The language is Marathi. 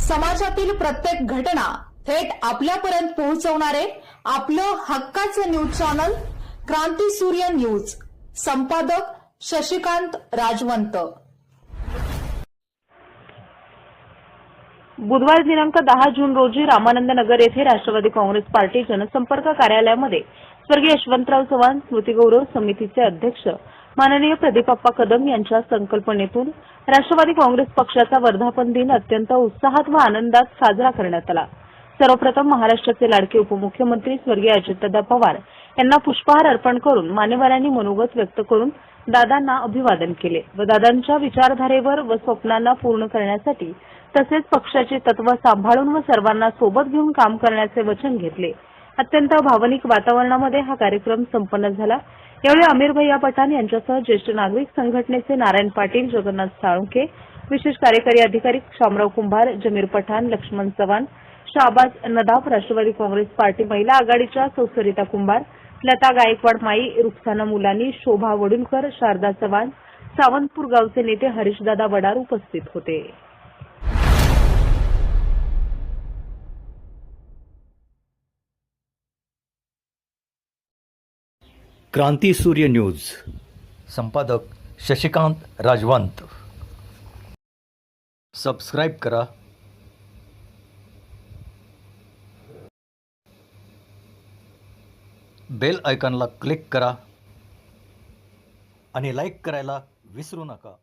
समाजातील प्रत्येक घटना थेट आपल्यापर्यंत पोहोचवणारे आपलं हक्काचं न्यूज चॅनल क्रांती सूर्य न्यूज. संपादक शशिकांत राजवंत. बुधवार दिनांक 10 जून रोजी रामानंद नगर येथे राष्ट्रवादी काँग्रेस पार्टी जनसंपर्क कार्यालयामध्ये स्वर्गीय यशवंतराव चव्हाण स्मृती गौरव समितीचे अध्यक्ष माननीय प्रदीपप्पा कदम यांच्या संकल्पनेतून राष्ट्रवादी काँग्रेस पक्षाचा वर्धापन दिन अत्यंत उत्साहात व आनंदात साजरा करण्यात आला. सर्वप्रथम महाराष्ट्राचे लाडके उपमुख्यमंत्री स्वर्गीय अजितदादा पवार यांना पुष्पहार अर्पण करून मान्यवरांनी मनोगत व्यक्त करून दादांना अभिवादन केले व दादांच्या विचारधारेवर व स्वप्नांना पूर्ण करण्यासाठी तसेच पक्षाचे तत्व सांभाळून व सर्वांना सोबत घेऊन काम करण्याचे वचन घेतले. अत्यंत भावनिक वातावरणामध्ये हा कार्यक्रम संपन्न झाला. यावेळी अमीर भैया पठाण यांच्यासह ज्येष्ठ नागरिक संघटनेचे नारायण पाटील, जगन्नाथ साळुंखे, विशेष कार्यकारी अधिकारी शामराव कुंभार, जमीर पठाण, लक्ष्मण चव्हाण, शाहबाज नदाफ, राष्ट्रवादी काँग्रेस पार्टी महिला आघाडीच्या सरिता कुंभार, लता गायकवाड माई, रुखसाना मुलानी, शोभा वडुलकर, शारदा चव्हाण, सावंतपूर गावचे नेते हरीशदादा वडार उपस्थित होते. क्रांती सूर्य न्यूज. संपादक शशिकांत राजवंत. सबस्क्राईब करा, बेल आयकॉनला क्लिक करा आणि लाईक करायला विसरू नका.